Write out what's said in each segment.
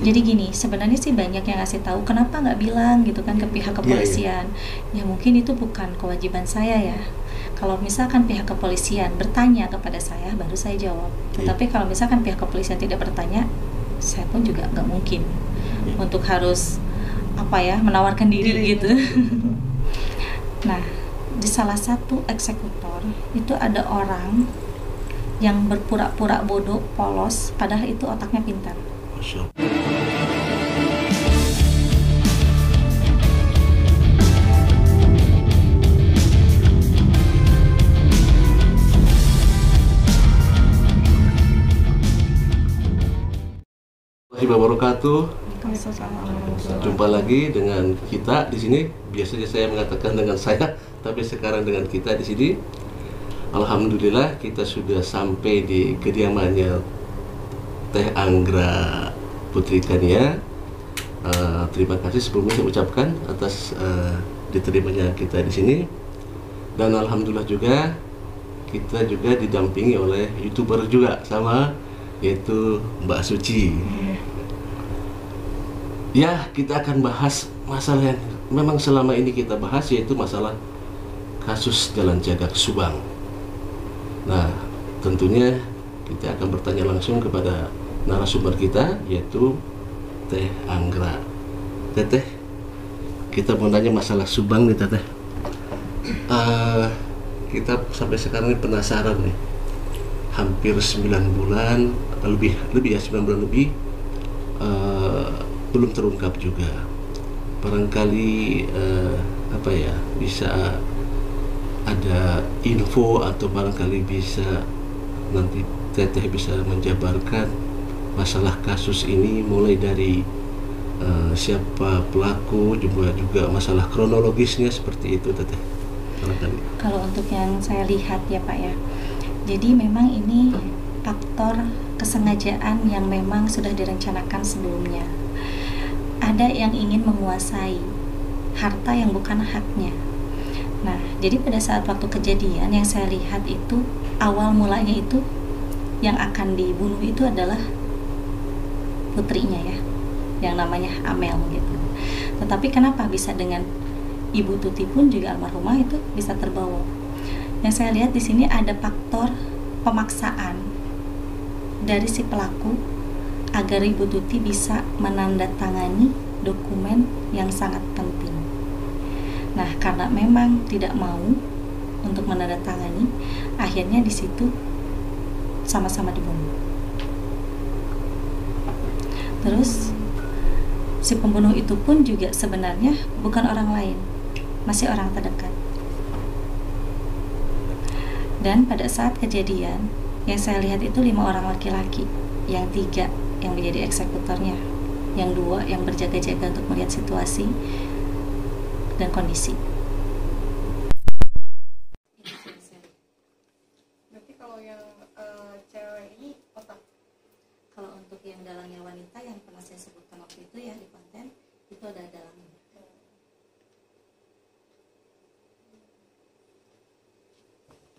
Jadi gini, sebenarnya sih banyak yang ngasih tahu, kenapa nggak bilang gitu kan ke pihak kepolisian. Ya mungkin itu bukan kewajiban saya ya. Kalau misalkan pihak kepolisian bertanya kepada saya, baru saya jawab. Tetapi kalau misalkan pihak kepolisian tidak bertanya, saya pun juga nggak mungkin untuk harus menawarkan diri gitu. Nah, di salah satu eksekutor itu ada orang yang berpura-pura bodoh, polos, padahal itu otaknya pintar. Wabarakatuh. Jumpa lagi dengan kita di sini. Biasanya saya mengatakan dengan saya, tapi sekarang dengan kita di sini. Alhamdulillah kita sudah sampai di kediamannya Teh Anggra Putri Kania. Terima kasih sebelumnya saya ucapkan atas diterimanya kita di sini. Dan alhamdulillah juga kita juga didampingi oleh YouTuber juga sama, yaitu Mbak Suci. Ya, kita akan bahas masalah yang memang selama ini kita bahas, yaitu masalah kasus Jalan Cagak Subang. Nah, tentunya kita akan bertanya langsung kepada narasumber kita, yaitu Teh Anggra. Teteh, kita mau nanya masalah Subang nih Teteh. Kita sampai sekarang ini penasaran nih. Hampir 9 bulan, lebih ya, 9 bulan lebih, belum terungkap juga. Barangkali bisa ada info atau barangkali bisa nanti Teteh bisa menjabarkan masalah kasus ini, mulai dari siapa pelaku, juga masalah kronologisnya, seperti itu Teteh. Barangkali. Kalau untuk yang saya lihat ya Pak ya, jadi memang ini faktor kesengajaan yang memang sudah direncanakan sebelumnya. Ada yang ingin menguasai harta yang bukan haknya. Nah, jadi pada saat waktu kejadian yang saya lihat itu, awal mulanya itu yang akan dibunuh itu adalah putrinya ya, yang namanya Amel gitu. Tetapi kenapa bisa dengan Ibu Tuti pun juga almarhumah itu bisa terbawa? Yang saya lihat di sini ada faktor pemaksaan dari si pelaku agar Ibu Tuti bisa menandatangani dokumen yang sangat penting. Nah, karena memang tidak mau untuk menandatangani, akhirnya di situ sama-sama dibunuh. Terus si pembunuh itu pun juga sebenarnya bukan orang lain, masih orang terdekat. Dan pada saat kejadian yang saya lihat itu 5 orang laki-laki, yang 3 yang menjadi eksekutornya, yang 2 yang berjaga-jaga untuk melihat situasi dan kondisi. Berarti kalau yang cewek ini otak. Kalau untuk yang dalangnya wanita yang pernah saya sebutkan waktu itu ya di konten, itu ada dalangnya.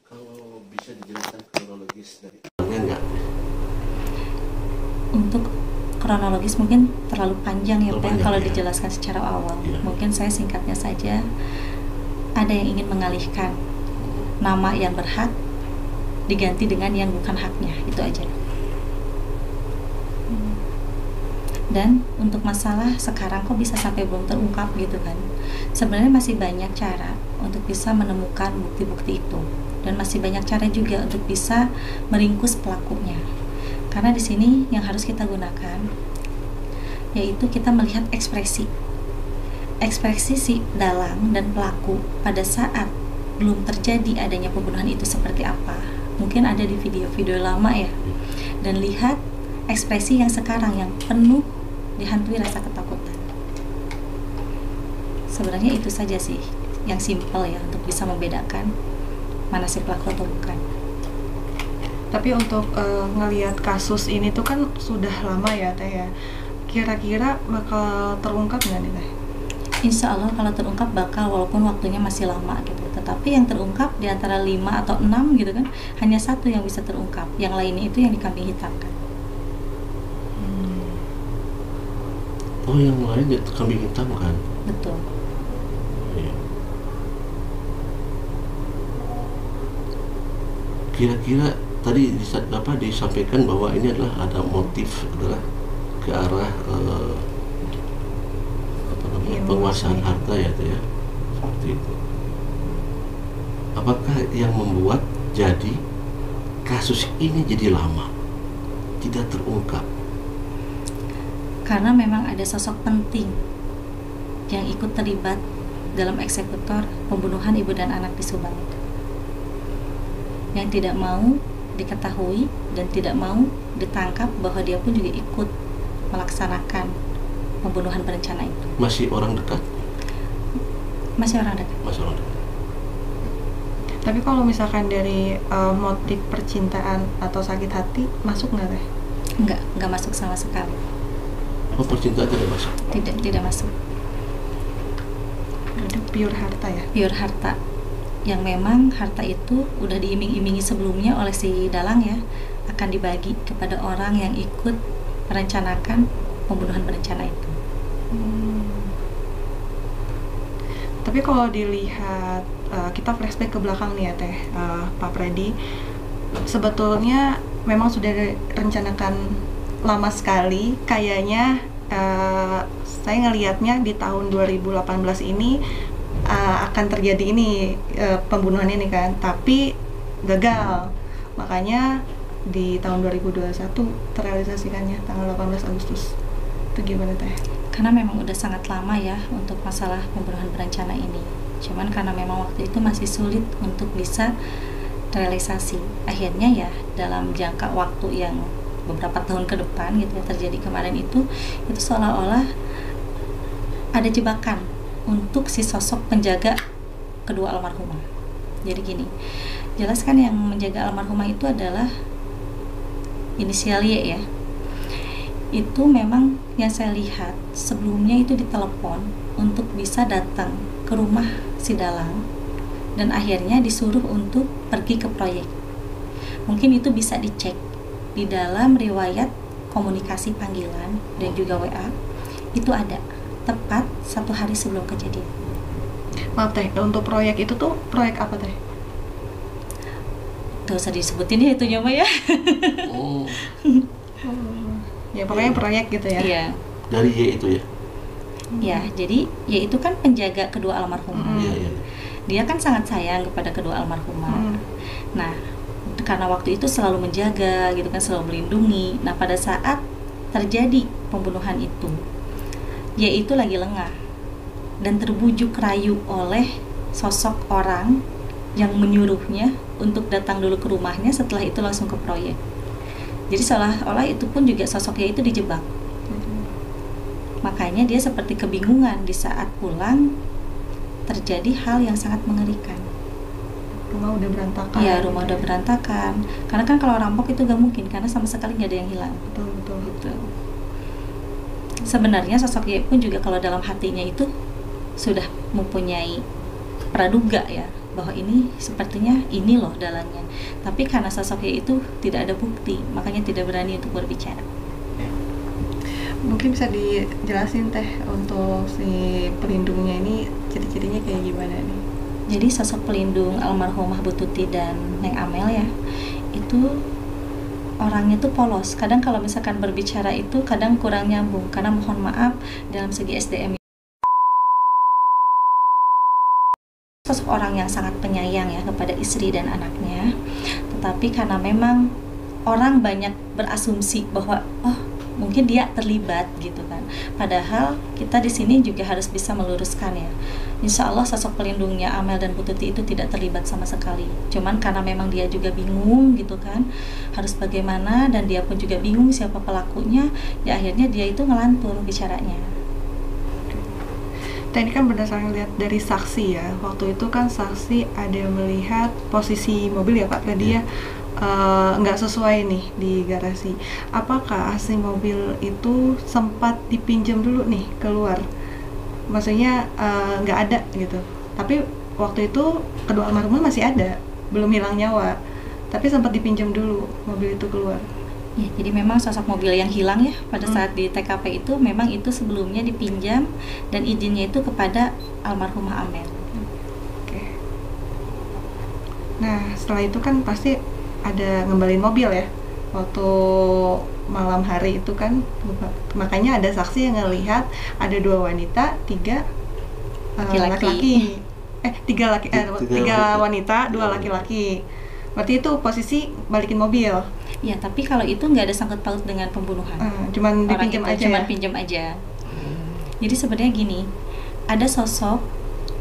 Kalau bisa dijelaskan kronologis dari enggak? Untuk kronologis mungkin terlalu panjang ya Pak kalau ya. Dijelaskan secara awal. Ya. Mungkin saya singkatnya saja. Ada yang ingin mengalihkan nama yang berhak diganti dengan yang bukan haknya, itu aja. Dan untuk masalah sekarang kok bisa sampai belum terungkap gitu kan, sebenarnya masih banyak cara untuk bisa menemukan bukti-bukti itu, dan masih banyak cara juga untuk bisa meringkus pelakunya. Karena di sini yang harus kita gunakan yaitu kita melihat ekspresi si dalang dan pelaku pada saat belum terjadi adanya pembunuhan itu seperti apa. Mungkin ada di video-video lama ya, dan lihat ekspresi yang sekarang yang penuh dihantui rasa ketakutan. Sebenarnya itu saja sih yang simpel ya untuk bisa membedakan mana si pelaku atau bukan. Tapi untuk ngelihat kasus ini tuh kan sudah lama ya Teh ya. Kira-kira bakal terungkap nggak nih Teh? Insya Allah kalau terungkap bakal, walaupun waktunya masih lama gitu. Tetapi yang terungkap di antara 5 atau 6 gitu kan, hanya 1 yang bisa terungkap. Yang lainnya itu yang dikambing hitamkan. Oh, yang lain itu kambing hitam kan? Betul. Iya. Kira-kira tadi disampaikan bahwa ini adalah ada motif adalah ke arah penguasaan harta ya, itu ya, seperti itu. Apakah yang membuat jadi kasus ini jadi lama tidak terungkap? Karena memang ada sosok penting yang ikut terlibat dalam eksekutor pembunuhan ibu dan anak di Subang itu, yang tidak mau diketahui dan tidak mau ditangkap bahwa dia pun juga ikut melaksanakan pembunuhan berencana itu. Masih orang dekat? Masih orang dekat. Masih orang dekat. Tapi kalau misalkan dari motif percintaan atau sakit hati masuk nggak teh? Enggak masuk sama sekali. Oh, percintaan tidak masuk? Tidak masuk. Itu pure harta ya? Pure harta. Yang memang harta itu udah diiming-imingi sebelumnya oleh si dalang ya, akan dibagi kepada orang yang ikut merencanakan pembunuhan berencana itu. Tapi kalau dilihat kita flashback ke belakang nih ya teh, Pak Freddy, sebetulnya memang sudah direncanakan lama sekali. Kayaknya saya ngelihatnya di tahun 2018 ini akan terjadi ini pembunuhan ini kan, tapi gagal. Makanya di tahun 2021 terrealisasikannya tanggal 18 Agustus. Itu gimana teh? Karena memang udah sangat lama ya untuk masalah pembunuhan berencana ini. Cuman karena memang waktu itu masih sulit untuk bisa realisasi. Akhirnya ya dalam jangka waktu yang beberapa tahun ke depan gitu ya, terjadi kemarin itu seolah-olah ada jebakan untuk si sosok penjaga kedua almarhumah. Jadi gini, jelaskan yang menjaga almarhumah itu adalah inisial Y ya. Itu memang yang saya lihat sebelumnya itu ditelepon untuk bisa datang ke rumah si dalang dan akhirnya disuruh untuk pergi ke proyek. Mungkin itu bisa dicek di dalam riwayat komunikasi panggilan dan juga WA, itu ada tepat 1 hari sebelum kejadian. Maaf teh, untuk proyek itu tuh proyek apa teh? Gak usah disebutin ya itu nyoba ya. Oh. Ya pokoknya proyek gitu ya. Iya. Dari Y itu ya? Ya, jadi ya itu kan penjaga kedua almarhumah. Iya. Dia kan sangat sayang kepada kedua almarhumah. Nah, karena waktu itu selalu menjaga gitu kan, selalu melindungi. Nah, pada saat terjadi pembunuhan itu, yaitu lagi lengah dan terbujuk rayu oleh sosok orang yang menyuruhnya untuk datang dulu ke rumahnya, setelah itu langsung ke proyek. Jadi seolah-olah itu pun juga sosoknya itu dijebak. Makanya dia seperti kebingungan di saat pulang terjadi hal yang sangat mengerikan. Rumah udah berantakan. Iya, rumah udah berantakan. Karena kan kalau rampok itu gak mungkin, karena sama sekali gak ada yang hilang. Betul. Gitu. Sebenarnya sosok Y pun juga kalau dalam hatinya itu sudah mempunyai praduga ya, bahwa ini sepertinya ini loh dalangnya. Tapi karena sosok Y itu tidak ada bukti, makanya tidak berani untuk berbicara. Mungkin bisa dijelasin teh untuk si pelindungnya ini ciri-cirinya kayak gimana nih? Jadi sosok pelindung almarhumah Bu Tuti dan Neng Amel ya, itu orangnya tuh polos. Kadang kalau misalkan berbicara itu kadang kurang nyambung, karena mohon maaf dalam segi SDM. Sosok orang yang sangat penyayang ya kepada istri dan anaknya, tetapi karena memang orang banyak berasumsi bahwa mungkin dia terlibat gitu kan. Padahal kita di sini juga harus bisa meluruskan ya. Insya Allah sosok pelindungnya Amel dan Bu Tuti itu tidak terlibat sama sekali. Cuman karena memang dia juga bingung gitu kan, harus bagaimana, dan dia pun juga bingung siapa pelakunya. Ya akhirnya dia itu ngelantur bicaranya. Ini kan berdasarkan lihat dari saksi ya. Waktu itu kan saksi ada yang melihat posisi mobil ya Pak tadi ya, nggak sesuai nih di garasi. Apakah si mobil itu sempat dipinjam dulu nih keluar? Maksudnya nggak ada gitu. Tapi waktu itu kedua almarhumah masih ada, belum hilang nyawa. Tapi sempat dipinjam dulu mobil itu keluar. Ya, jadi memang sosok mobil yang hilang ya pada saat di TKP itu memang itu sebelumnya dipinjam dan izinnya itu kepada almarhumah Amel. Oke. Nah, setelah itu kan pasti ada ngembaliin mobil ya. Waktu malam hari itu kan, makanya ada saksi yang ngelihat ada 2 wanita, 3 laki-laki. Tiga wanita, 2 laki-laki. Berarti itu posisi balikin mobil. Ya, tapi kalau itu nggak ada sangkut paut dengan pembunuhan. Cuman Orang dipinjam itu aja. cuman Ya? pinjam aja. Jadi sebenarnya gini, ada sosok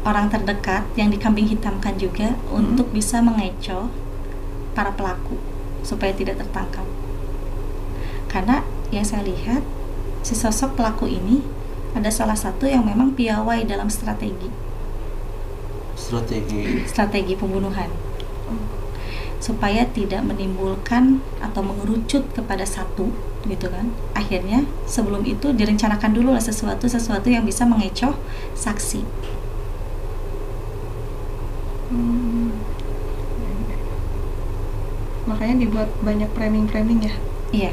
orang terdekat yang dikambing hitamkan juga untuk bisa mengecoh para pelaku supaya tidak tertangkap. Karena yang saya lihat si sosok pelaku ini ada salah satu yang memang piawai dalam strategi pembunuhan supaya tidak menimbulkan atau mengerucut kepada satu gitu kan. Akhirnya sebelum itu direncanakan dulu lah sesuatu yang bisa mengecoh saksi. Makanya dibuat banyak framing ya. Iya.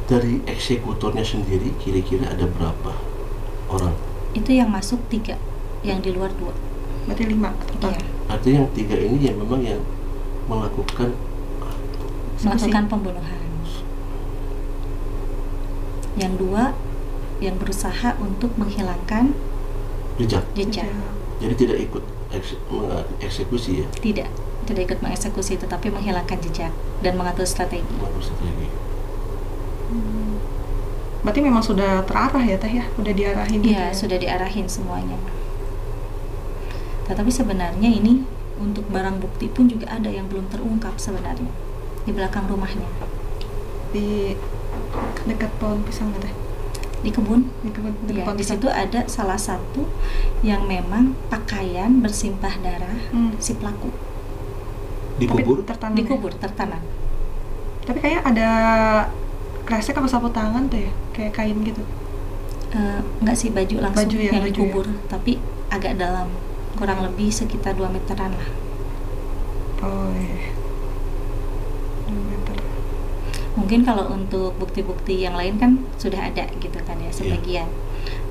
Dari eksekutornya sendiri kira-kira ada berapa orang? Itu yang masuk 3, yang di luar 2. Berarti 5 total. Iya. Artinya yang 3 ini yang memang yang melakukan Pembunuhan. Yang 2 yang berusaha untuk menghilangkan jejak. Jadi tidak ikut eksekusi ya? Tidak ikut mengeksekusi, tetapi menghilangkan jejak dan mengatur strategi. Berarti memang sudah terarah ya Teh ya? Udah diarahin gitu Iya, ya? sudah diarahin semuanya. Tetapi sebenarnya ini untuk barang bukti pun juga ada yang belum terungkap sebenarnya di belakang rumahnya. Di dekat pohon pisang nggak Teh? Di kebun. Dekat Ya, pohon di pisang. situ ada salah satu yang memang pakaian bersimpah darah si pelaku. Dikubur? Tertanam. Dikubur, tertanam. Tapi kayak ada kresek apa sapu tangan tuh ya? Kayak kain gitu. Enggak sih, baju langsung Baju ya, yang baju dikubur, tapi agak dalam, kurang lebih sekitar 2 meteran lah. Oh iya. 2 meter. Mungkin kalau untuk bukti-bukti yang lain kan sudah ada gitu kan ya, sebagian.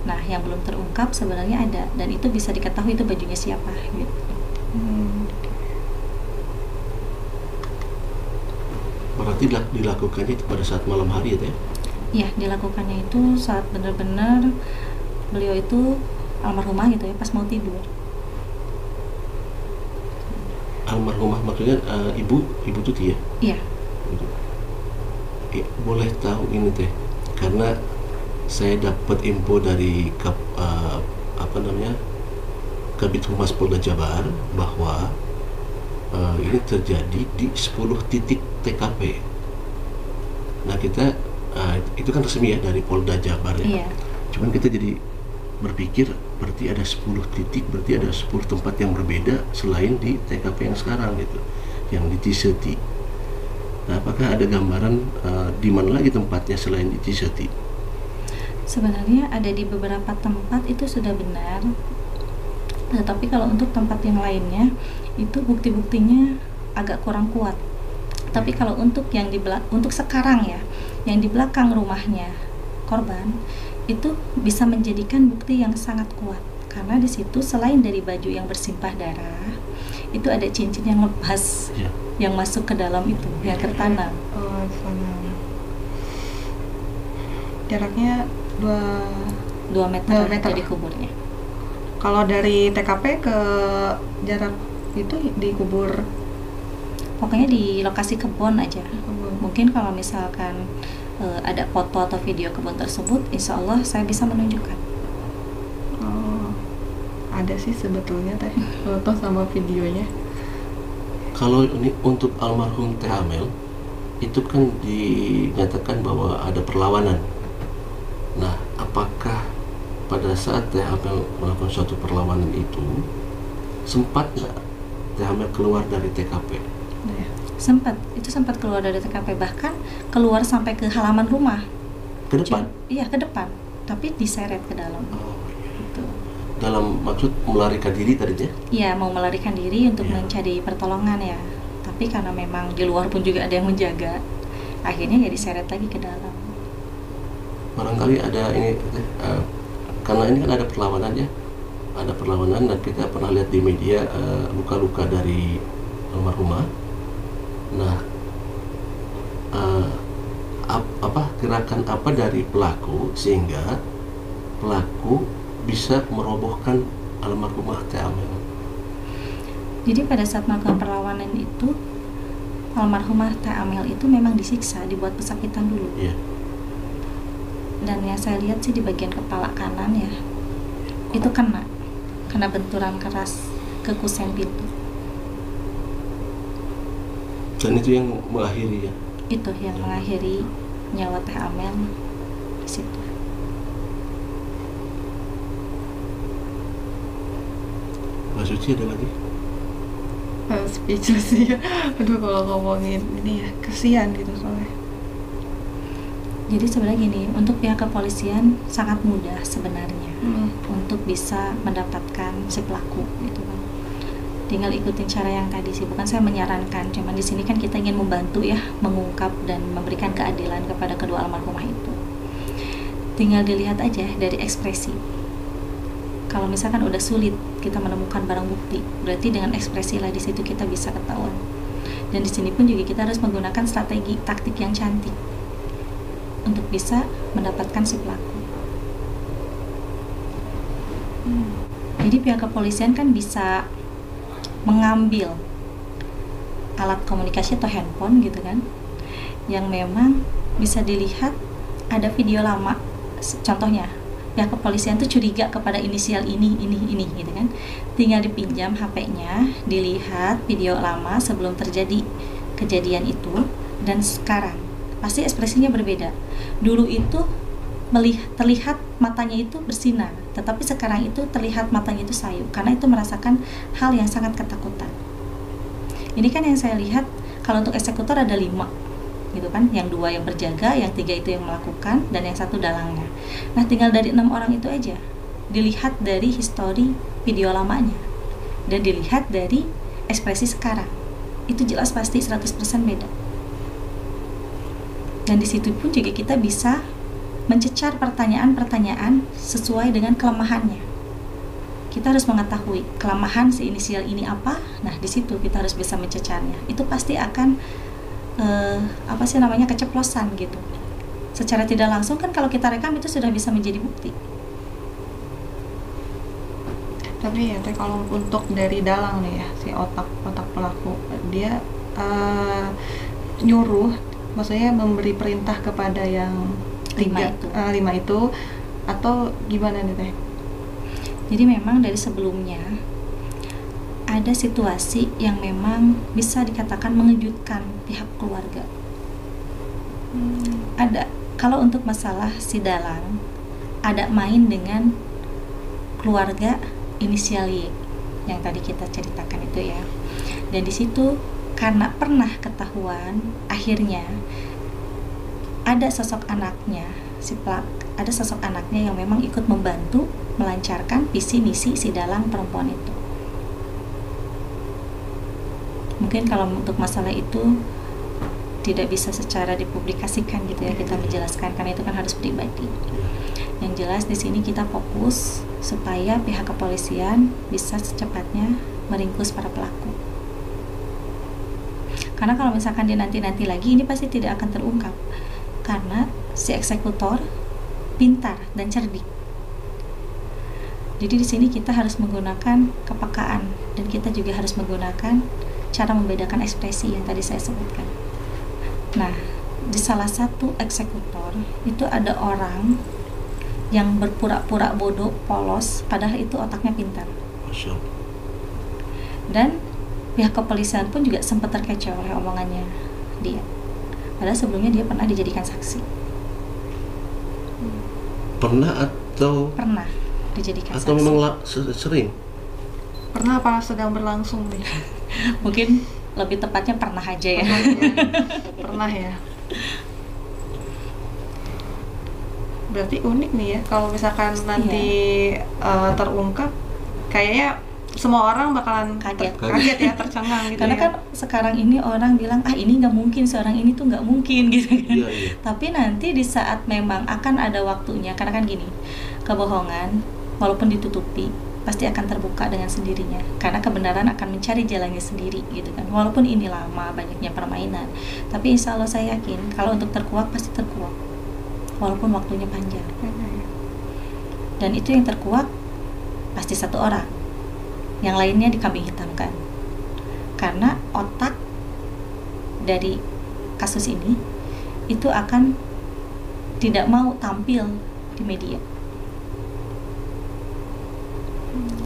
Nah, yang belum terungkap sebenarnya ada, dan itu bisa diketahui itu bajunya siapa gitu. Berarti dilakukannya itu pada saat malam hari ya Teh? Ya, dilakukannya itu saat benar-benar beliau itu almarhumah gitu ya, pas mau tidur. Almarhumah maksudnya ibu Tuti ya? Iya. Boleh tahu ini Teh, karena saya dapat info dari Kabid Humas Polda Jabar bahwa ini terjadi di 10 titik TKP. Nah kita itu kan resmi ya dari Polda Jabar ya. Iya. Cuman kita jadi berpikir berarti ada 10 titik, berarti ada 10 tempat yang berbeda selain di TKP yang sekarang gitu, yang di Ciseti. Nah, apakah ada gambaran di mana lagi tempatnya selain di Ciseti? Sebenarnya ada di beberapa tempat itu sudah benar. Nah, tapi kalau untuk tempat yang lainnya itu bukti-buktinya agak kurang kuat. Tapi kalau untuk yang untuk sekarang ya, yang di belakang rumahnya korban itu bisa menjadikan bukti yang sangat kuat, karena di situ selain dari baju yang bersimpah darah, itu ada cincin yang lepas yang masuk ke dalam itu, yang tertanam. Oh, tertanam. Jaraknya 2 meter dari kuburnya. Kalau dari TKP ke jarak itu dikubur, pokoknya di lokasi kebun aja. Mungkin kalau misalkan ada foto atau video kebun tersebut, insya Allah saya bisa menunjukkan. Oh, ada sih sebetulnya Teh foto sama videonya. Kalau ini untuk almarhum Teh Amel itu kan dinyatakan bahwa ada perlawanan. Nah, apakah pada saat Teh Amel melakukan suatu perlawanan itu sempat nggak Teh Amel keluar dari TKP? Sempat keluar dari TKP, bahkan keluar sampai ke halaman rumah. Ke depan? Iya, ke depan, tapi diseret ke dalam. Oh, iya. Gitu. Dalam maksud melarikan diri tadinya? Iya, mau melarikan diri untuk mencari pertolongan ya. Tapi karena memang di luar pun juga ada yang menjaga, akhirnya ya diseret lagi ke dalam. Barangkali ada ini, karena ini kan ada perlawanan ya, ada perlawanan, dan kita pernah lihat di media luka-luka dari almarhumah. Nah, gerakan apa dari pelaku sehingga pelaku bisa merobohkan almarhumah Teh Amel? Jadi pada saat melakukan perlawanan itu, almarhumah Teh Amel itu memang disiksa, dibuat pesakitan dulu. Iya. Dan yang saya lihat sih di bagian kepala kanan ya, itu kena benturan keras ke kusen pintu. Dan itu yang mengakhiri ya? Itu yang mengakhiri nyawa Teh Amel di situ. Mbak Suci ada lagi? Speechless ya. Aduh, kalau ngomongin ini ya kesian gitu soalnya. Jadi sebenarnya gini, untuk pihak kepolisian sangat mudah sebenarnya untuk bisa mendapatkan si pelaku gitu kan. Tinggal ikutin cara yang tadi sih, bukan saya menyarankan, cuman di sini kan kita ingin membantu ya, mengungkap dan memberikan keadilan kepada kedua almarhumah itu. Tinggal dilihat aja dari ekspresi. Kalau misalkan udah sulit kita menemukan barang bukti, berarti dengan ekspresi lah di situ kita bisa ketahuan. Dan di sini pun juga kita harus menggunakan strategi taktik yang cantik untuk bisa mendapatkan si pelaku. Jadi pihak kepolisian kan bisa mengambil alat komunikasi atau handphone gitu kan, yang memang bisa dilihat ada video lama. Contohnya pihak kepolisian tuh curiga kepada inisial ini gitu kan, tinggal dipinjam HP-nya, dilihat video lama sebelum terjadi kejadian itu dan sekarang, pasti ekspresinya berbeda. Dulu itu terlihat matanya itu bersinar, tetapi sekarang itu terlihat matanya itu sayu, karena itu merasakan hal yang sangat ketakutan. Ini kan yang saya lihat, kalau untuk eksekutor ada 5 gitu kan, yang 2 yang berjaga, yang 3 itu yang melakukan, dan yang 1 dalangnya. Nah, tinggal dari 6 orang itu aja dilihat dari histori video lamanya dan dilihat dari ekspresi sekarang, itu jelas pasti 100% beda. Dan di situ pun juga kita bisa mencecar pertanyaan-pertanyaan sesuai dengan kelemahannya. Kita harus mengetahui kelemahan si inisial ini apa. Nah, di situ kita harus bisa mencecarnya. Itu pasti akan keceplosan gitu. Secara tidak langsung kan kalau kita rekam itu sudah bisa menjadi bukti. Tapi ya kalau untuk dari dalang nih ya, si otak pelaku, dia nyuruh, maksudnya memberi perintah kepada yang 5 itu atau gimana nih Teh? Jadi memang dari sebelumnya ada situasi yang memang bisa dikatakan mengejutkan pihak keluarga. Ada, kalau untuk masalah si dalang, ada main dengan keluarga inisial Y yang tadi kita ceritakan itu ya. Dan di situ karena pernah ketahuan, akhirnya ada sosok anaknya, ada sosok anaknya yang memang ikut membantu melancarkan visi misi si dalang perempuan itu. Mungkin kalau untuk masalah itu tidak bisa secara dipublikasikan gitu ya, kita menjelaskan karena itu kan harus pribadi. Yang jelas di sini kita fokus supaya pihak kepolisian bisa secepatnya meringkus para pelaku. Karena kalau misalkan dinanti-nanti lagi, ini pasti tidak akan terungkap. Karena si eksekutor pintar dan cerdik. Jadi di sini kita harus menggunakan kepekaan dan kita juga harus menggunakan cara membedakan ekspresi yang tadi saya sebutkan. Nah, di salah satu eksekutor itu ada orang yang berpura-pura bodoh, polos, padahal itu otaknya pintar. Dan pihak kepolisian pun juga sempat terkecoh oleh omongannya dia. Padahal sebelumnya dia pernah dijadikan saksi. Pernah atau? Pernah dijadikan atau saksi. memang sering? Pernah apa sedang berlangsung nih? Mungkin lebih tepatnya pernah aja ya. Pernah ya. Berarti unik nih ya, kalau misalkan nanti terungkap, kayaknya semua orang bakalan Kaget. kaget ya, tercengang gitu. Karena ya. kan sekarang ini orang bilang ini nggak mungkin, seorang ini tuh nggak mungkin gitu kan. Iya, iya. Tapi nanti di saat memang akan ada waktunya, karena kan gini, kebohongan walaupun ditutupi pasti akan terbuka dengan sendirinya, karena kebenaran akan mencari jalannya sendiri gitu kan. Walaupun ini lama, banyaknya permainan, tapi insya Allah saya yakin kalau untuk terkuak pasti terkuak, walaupun waktunya panjang. Dan itu yang terkuak pasti satu orang, yang lainnya dikambing hitamkan, karena otak dari kasus ini itu akan tidak mau tampil di media,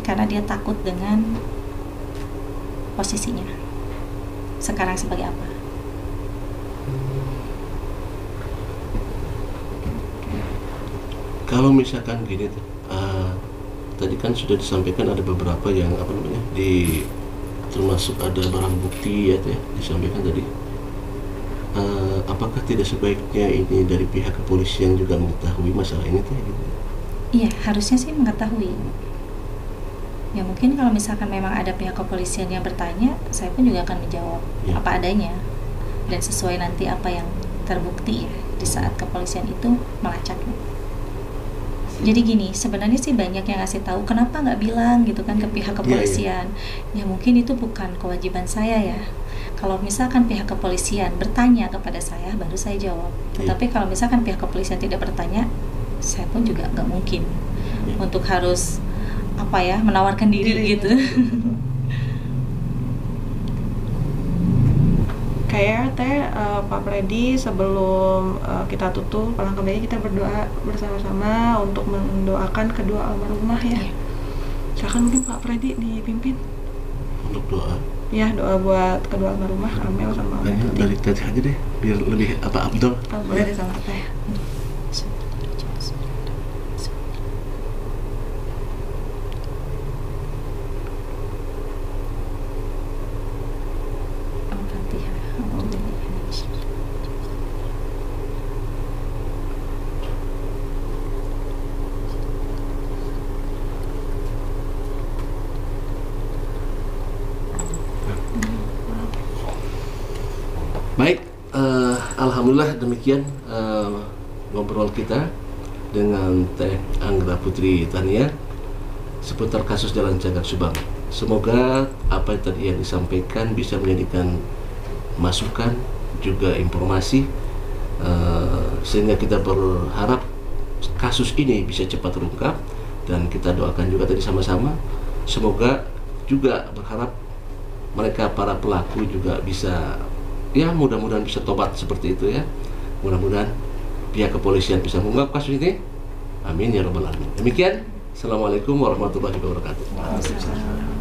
karena dia takut dengan posisinya sekarang sebagai apa. Kalau misalkan gini tuh, tadi kan sudah disampaikan ada beberapa yang termasuk ada barang bukti ya, tuh ya disampaikan tadi. Apakah tidak sebaiknya ini dari pihak kepolisian juga mengetahui masalah ini tuh? Gitu? Iya, harusnya sih mengetahui. Ya mungkin kalau misalkan memang ada pihak kepolisian yang bertanya, saya pun juga akan menjawab apa adanya dan sesuai nanti apa yang terbukti ya di saat kepolisian itu melacaknya. Jadi gini, sebenarnya sih banyak yang ngasih tahu, kenapa nggak bilang gitu kan ke pihak kepolisian. Ya mungkin itu bukan kewajiban saya ya. Kalau misalkan pihak kepolisian bertanya kepada saya, baru saya jawab. Tetapi kalau misalkan pihak kepolisian tidak bertanya, saya pun juga nggak mungkin untuk harus menawarkan diri gitu. Kayak Pak Freddy, sebelum kita tutup, alangkah baiknya kita berdoa bersama-sama untuk mendoakan kedua almarhumah ya. Silakan mungkin Pak Freddy dipimpin untuk doa. Ya, doa buat kedua almarhumah Amel sama Tuti. Dari tadi aja deh, biar lebih abdol. Boleh deh sama Teh. Baik, alhamdulillah demikian ngobrol kita dengan Teh Anggra Putri Tania seputar kasus Jalan Cagak Subang. Semoga apa yang tadi yang disampaikan bisa menjadikan masukan juga informasi, sehingga kita berharap kasus ini bisa cepat terungkap, dan kita doakan juga tadi sama-sama semoga juga berharap mereka para pelaku juga bisa, ya mudah-mudahan bisa tobat seperti itu ya. Mudah-mudahan pihak kepolisian bisa mengungkap kasus ini. Amin ya rabbal alamin. Demikian. Assalamualaikum warahmatullahi wabarakatuh.